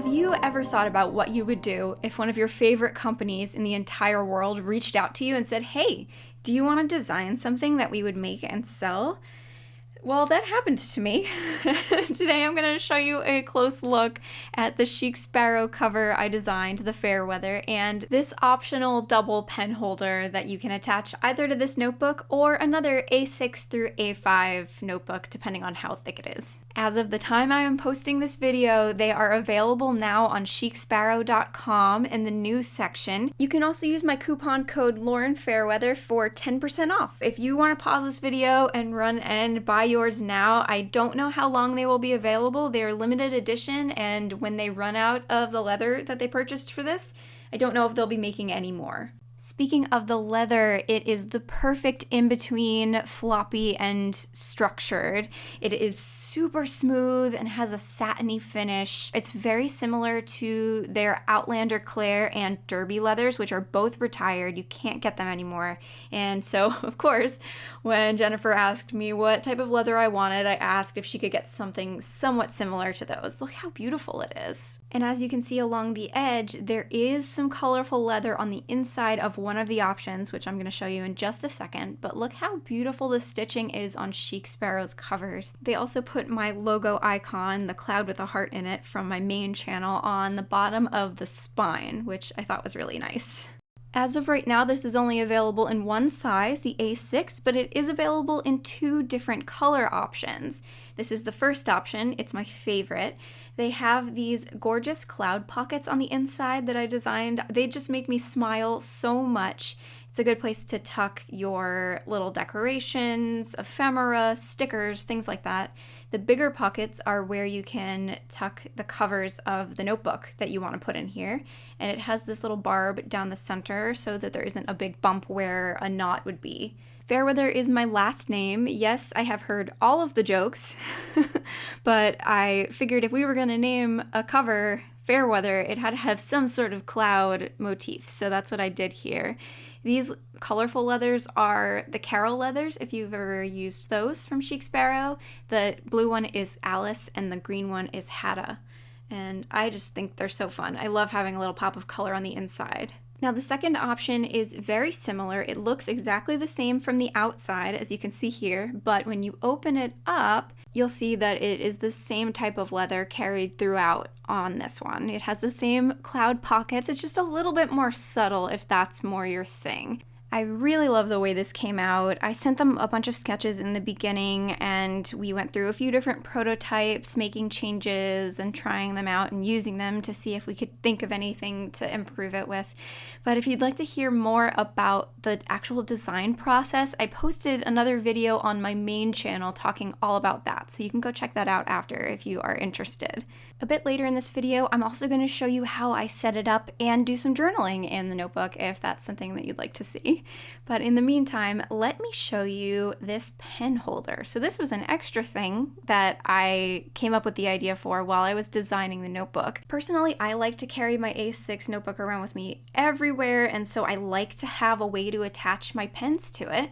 Have you ever thought about what you would do if one of your favorite companies in the entire world reached out to you and said, hey, do you want to design something that we would make and sell? Well, that happened to me. Today I'm going to show you a close look at the Chic Sparrow cover I designed, the Fairweather, and this optional double pen holder that you can attach either to this notebook or another A6 through A5 notebook, depending on how thick it is. As of the time I am posting this video, they are available now on chicsparrow.com in the news section. You can also use my coupon code LaurenFairweather for 10% off. If you want to pause this video and run and buy yours now, I don't know how long they will be available. They're limited edition, and when they run out of the leather that they purchased for this, I don't know if they'll be making any more. Speaking of the leather, it is the perfect in-between floppy and structured. It is super smooth and has a satiny finish. It's very similar to their Outlander Claire and Derby leathers, which are both retired. You can't get them anymore. And so, of course, when Jennifer asked me what type of leather I wanted, I asked if she could get something somewhat similar to those. Look how beautiful it is. And as you can see along the edge, there is some colorful leather on the inside of one of the options, which I'm going to show you in just a second, but look how beautiful the stitching is on Chic Sparrow's covers. They also put my logo icon, the cloud with a heart in it from my main channel, on the bottom of the spine, which I thought was really nice. As of right now, this is only available in one size, the A6, but it is available in two different color options. This is the first option. It's my favorite. They have these gorgeous cloud pockets on the inside that I designed. They just make me smile so much. It's a good place to tuck your little decorations, ephemera, stickers, things like that. The bigger pockets are where you can tuck the covers of the notebook that you want to put in here. And it has this little barb down the center so that there isn't a big bump where a knot would be. Fairweather is my last name. Yes, I have heard all of the jokes, but I figured if we were going to name a cover Fairweather, it had to have some sort of cloud motif. So that's what I did here. These colorful leathers are the Carol leathers, if you've ever used those from Chic Sparrow. The blue one is Alice and the green one is Hatta. And I just think they're so fun. I love having a little pop of color on the inside. Now the second option is very similar. It looks exactly the same from the outside, as you can see here, but when you open it up, you'll see that it is the same type of leather carried throughout on this one. It has the same cloud pockets. It's just a little bit more subtle if that's more your thing. I really love the way this came out. I sent them a bunch of sketches in the beginning and we went through a few different prototypes, making changes and trying them out and using them to see if we could think of anything to improve it with. But if you'd like to hear more about the actual design process, I posted another video on my main channel talking all about that, so you can go check that out after if you are interested. A bit later in this video, I'm also going to show you how I set it up and do some journaling in the notebook if that's something that you'd like to see. But in the meantime, let me show you this pen holder. So this was an extra thing that I came up with the idea for while I was designing the notebook. Personally, I like to carry my A6 notebook around with me everywhere, and so I like to have a way to attach my pens to it.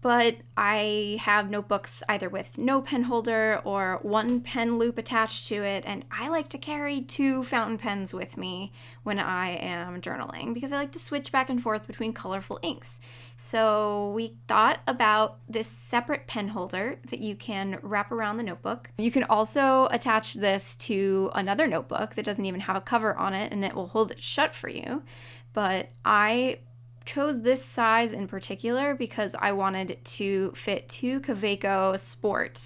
But I have notebooks either with no pen holder or one pen loop attached to it, and I like to carry two fountain pens with me when I am journaling because I like to switch back and forth between colorful inks. So we thought about this separate pen holder that you can wrap around the notebook. You can also attach this to another notebook that doesn't even have a cover on it, and it will hold it shut for you. But I chose this size in particular because I wanted it to fit two Kaweco Sport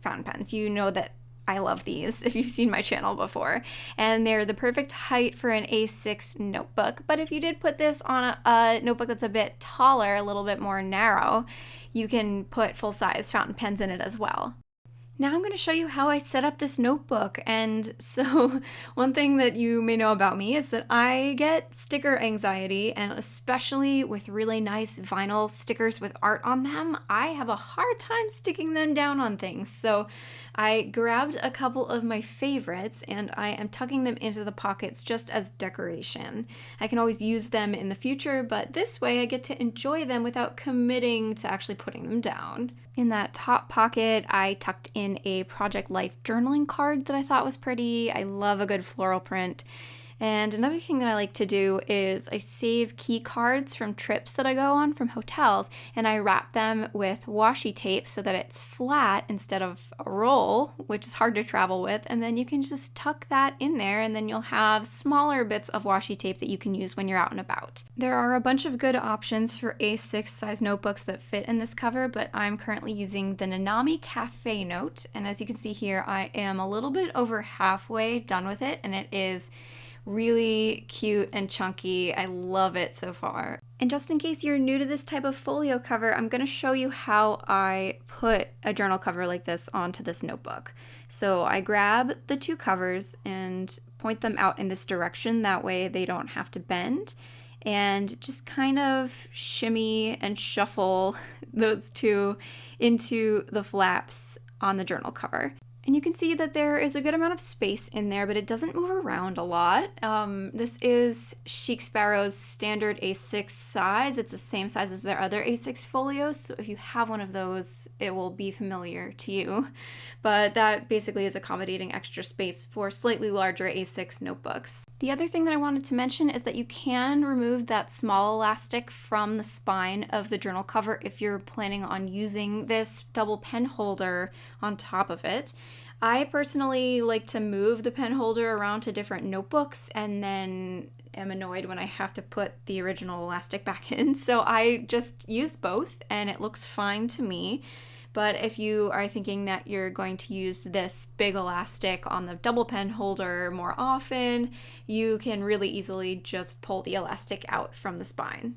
fountain pens. You know that I love these if you've seen my channel before, and they're the perfect height for an A6 notebook. But if you did put this on a notebook that's a bit taller, a little bit more narrow, you can put full-size fountain pens in it as well. Now I'm going to show you how I set up this notebook. And so one thing that you may know about me is that I get sticker anxiety, and especially with really nice vinyl stickers with art on them, I have a hard time sticking them down on things. So I grabbed a couple of my favorites and I am tucking them into the pockets just as decoration. I can always use them in the future, but this way I get to enjoy them without committing to actually putting them down. In that top pocket, I tucked in in a Project Life journaling card that I thought was pretty. I love a good floral print. And another thing that I like to do is I save key cards from trips that I go on from hotels, and I wrap them with washi tape so that it's flat instead of a roll, which is hard to travel with, and then you can just tuck that in there, and then you'll have smaller bits of washi tape that you can use when you're out and about. There are a bunch of good options for A6 size notebooks that fit in this cover, but I'm currently using the Nanami Cafe Note, and as you can see here, I am a little bit over halfway done with it, and it is really cute and chunky. I love it so far. And just in case you're new to this type of folio cover, I'm going to show you how I put a journal cover like this onto this notebook. So I grab the two covers and point them out in this direction, that way they don't have to bend, and just kind of shimmy and shuffle those two into the flaps on the journal cover. And you can see that there is a good amount of space in there, but it doesn't move around a lot. This is Chic Sparrow's standard A6 size. It's the same size as their other A6 folios, so if you have one of those, it will be familiar to you. But that basically is accommodating extra space for slightly larger A6 notebooks. The other thing that I wanted to mention is that you can remove that small elastic from the spine of the journal cover if you're planning on using this double pen holder on top of it. I personally like to move the pen holder around to different notebooks and then am annoyed when I have to put the original elastic back in. So I just use both and it looks fine to me. But if you are thinking that you're going to use this big elastic on the double pen holder more often, you can really easily just pull the elastic out from the spine.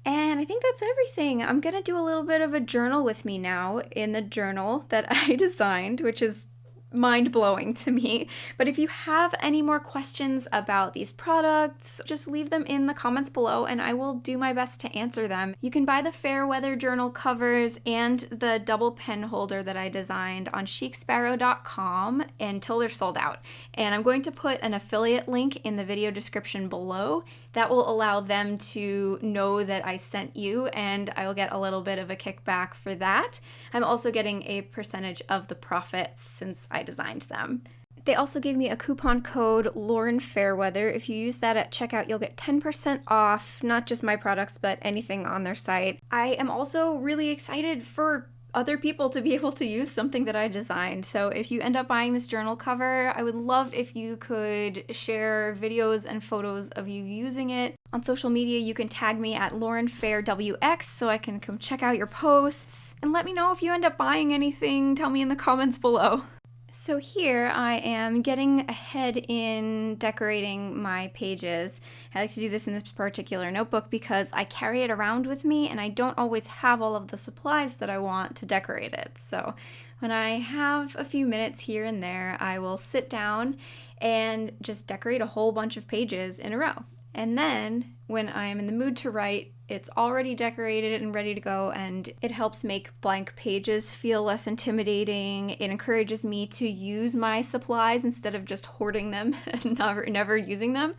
And I think that's everything. I'm going to do a little bit of a journal with me now in the journal that I designed, which is mind-blowing to me. But if you have any more questions about these products, just leave them in the comments below and I will do my best to answer them. You can buy the Fairweather journal covers and the double pen holder that I designed on chicsparrow.com until they're sold out. And I'm going to put an affiliate link in the video description below that will allow them to know that I sent you, and I will get a little bit of a kickback for that. I'm also getting a percentage of the profits since I designed them. They also gave me a coupon code Lauren Fairweather. If you use that at checkout, you'll get 10% off, not just my products, but anything on their site. I am also really excited for other people to be able to use something that I designed. So if you end up buying this journal cover, I would love if you could share videos and photos of you using it. On social media, you can tag me at LaurenFairWX so I can come check out your posts. And let me know if you end up buying anything. Tell me in the comments below. So here I am getting ahead in decorating my pages. I like to do this in this particular notebook because I carry it around with me and I don't always have all of the supplies that I want to decorate it. So when I have a few minutes here and there, I will sit down and just decorate a whole bunch of pages in a row. And then when I'm in the mood to write, it's already decorated and ready to go, and it helps make blank pages feel less intimidating. It encourages me to use my supplies instead of just hoarding them and never using them.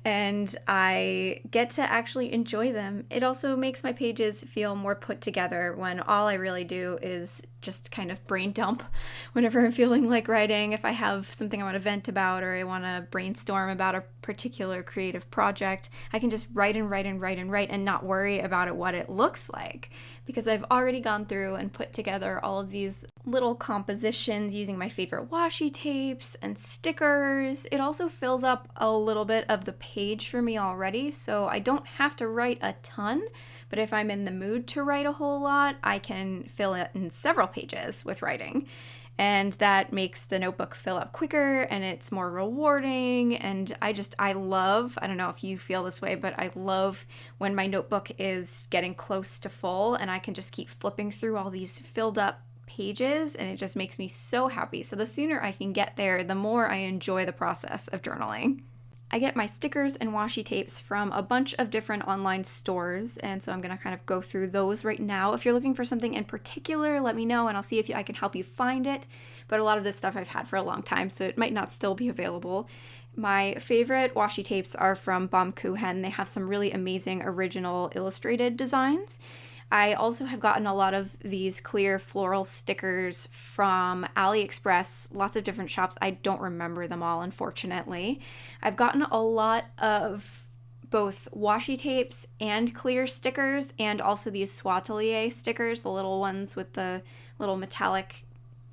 And I get to actually enjoy them. It also makes my pages feel more put together when all I really do is just kind of brain dump whenever I'm feeling like writing. If I have something I want to vent about or I want to brainstorm about a particular creative project, I can just write and not worry about what it looks like, because I've already gone through and put together all of these little compositions using my favorite washi tapes and stickers. It also fills up a little bit of the page for me already, so I don't have to write a ton. But if I'm in the mood to write a whole lot, I can fill it in several pages with writing. And that makes the notebook fill up quicker and it's more rewarding. And I love, I don't know if you feel this way, but I love when my notebook is getting close to full and I can just keep flipping through all these filled up pages, and it just makes me so happy. So the sooner I can get there, the more I enjoy the process of journaling. I get my stickers and washi tapes from a bunch of different online stores, and so I'm going to kind of go through those right now. If you're looking for something in particular, let me know and I'll see if I can help you find it. But a lot of this stuff I've had for a long time, so it might not still be available. My favorite washi tapes are from Baumkuchen. They have some really amazing original illustrated designs. I also have gotten a lot of these clear floral stickers from AliExpress, lots of different shops. I don't remember them all, unfortunately. I've gotten a lot of both washi tapes and clear stickers, and also these Swatelier stickers, the little ones with the little metallic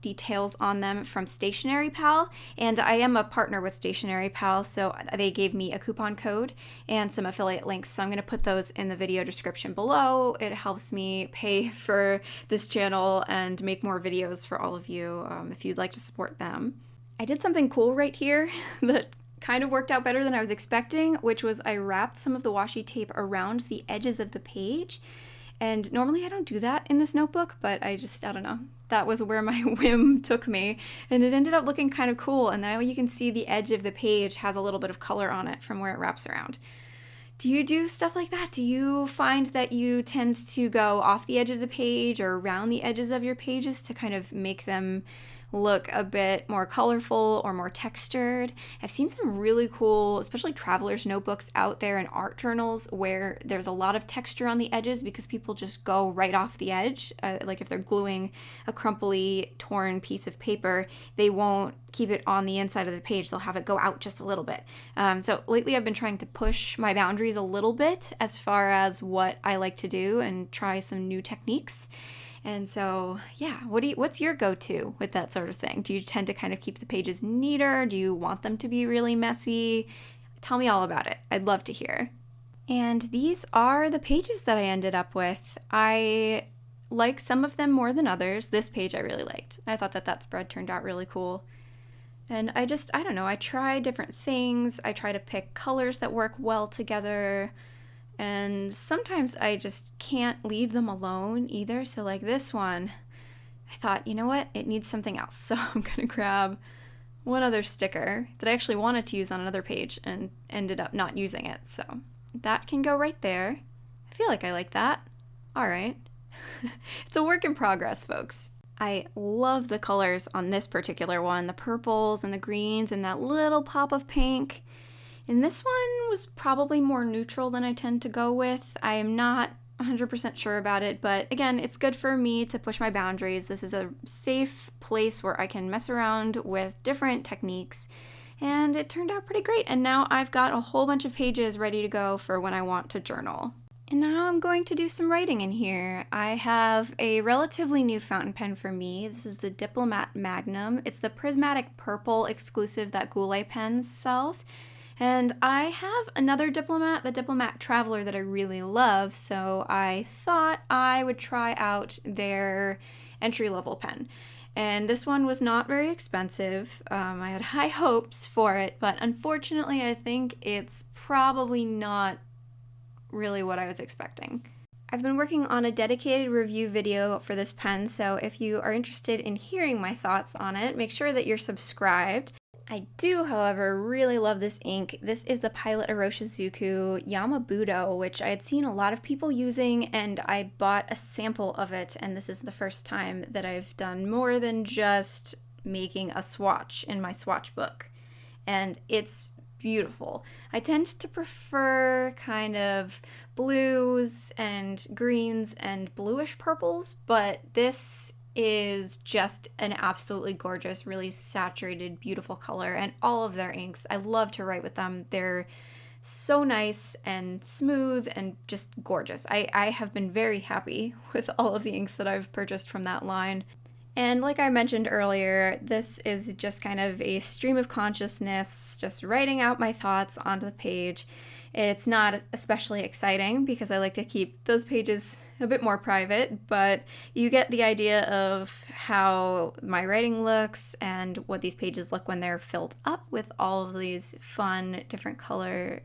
details on them from Stationery Pal. And I am a partner with Stationery Pal, so they gave me a coupon code and some affiliate links, so I'm going to put those in the video description below. It helps me pay for this channel and make more videos for all of you if you'd like to support them. I did something cool right here that kind of worked out better than I was expecting, which was I wrapped some of the washi tape around the edges of the page. And normally I don't do that in this notebook, but I don't know. That was where my whim took me, and it ended up looking kind of cool. And now you can see the edge of the page has a little bit of color on it from where it wraps around. Do you do stuff like that? Do you find that you tend to go off the edge of the page or around the edges of your pages to kind of make them look a bit more colorful or more textured? I've seen some really cool, especially traveler's notebooks out there and art journals where there's a lot of texture on the edges because people just go right off the edge. Like if they're gluing a crumply, torn piece of paper, they won't keep it on the inside of the page. They'll have it go out just a little bit. So lately I've been trying to push my boundaries a little bit as far as what I like to do and try some new techniques. And so, yeah, what's your go-to with that sort of thing? Do you tend to kind of keep the pages neater? Do you want them to be really messy? Tell me all about it. I'd love to hear. And these are the pages that I ended up with. I like some of them more than others. This page I really liked. I thought that spread turned out really cool. And I don't know, I try different things. I try to pick colors that work well together. And sometimes I just can't leave them alone either. So like this one, I thought, you know what? It needs something else. So I'm going to grab one other sticker that I actually wanted to use on another page and ended up not using it. So that can go right there. I feel like I like that. All right. It's a work in progress, folks. I love the colors on this particular one, the purples and the greens and that little pop of pink. And this one was probably more neutral than I tend to go with. I am not 100% sure about it, but again, it's good for me to push my boundaries. This is a safe place where I can mess around with different techniques, and it turned out pretty great. And now I've got a whole bunch of pages ready to go for when I want to journal. And now I'm going to do some writing in here. I have a relatively new fountain pen for me. This is the Diplomat Magnum. It's the prismatic purple exclusive that Goulet Pens sells. And I have another Diplomat, the Diplomat Traveler, that I really love, so I thought I would try out their entry-level pen. And this one was not very expensive. I had high hopes for it, but unfortunately I think it's probably not really what I was expecting. I've been working on a dedicated review video for this pen, so if you are interested in hearing my thoughts on it, make sure that you're subscribed. I do, however, really love this ink. This is the Pilot Iroshizuku Yama-Budo, which I had seen a lot of people using, and I bought a sample of it, and this is the first time that I've done more than just making a swatch in my swatch book. And it's beautiful. I tend to prefer kind of blues and greens and bluish purples, but this is just an absolutely gorgeous, really saturated, beautiful color, and all of their inks, I love to write with them. They're so nice and smooth and just gorgeous. I have been very happy with all of the inks that I've purchased from that line. And like I mentioned earlier, this is just kind of a stream of consciousness, just writing out my thoughts onto the page. It's not especially exciting because I like to keep those pages a bit more private, but you get the idea of how my writing looks and what these pages look when they're filled up with all of these fun, different color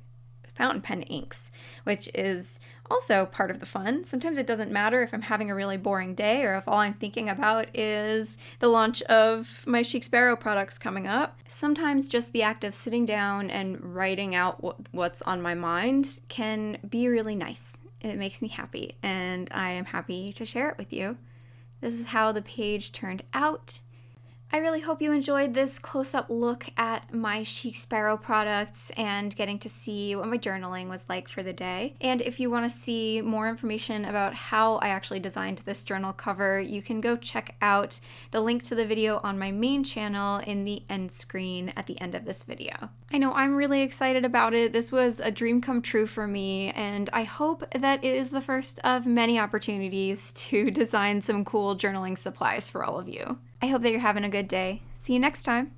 fountain pen inks, which is also part of the fun. Sometimes it doesn't matter if I'm having a really boring day or if all I'm thinking about is the launch of my Chic Sparrow products coming up. Sometimes just the act of sitting down and writing out what's on my mind can be really nice. It makes me happy, and I am happy to share it with you. This is how the page turned out. I really hope you enjoyed this close-up look at my Chic Sparrow products and getting to see what my journaling was like for the day. And if you want to see more information about how I actually designed this journal cover, you can go check out the link to the video on my main channel in the end screen at the end of this video. I know I'm really excited about it. This was a dream come true for me, and I hope that it is the first of many opportunities to design some cool journaling supplies for all of you. I hope that you're having a good day. See you next time.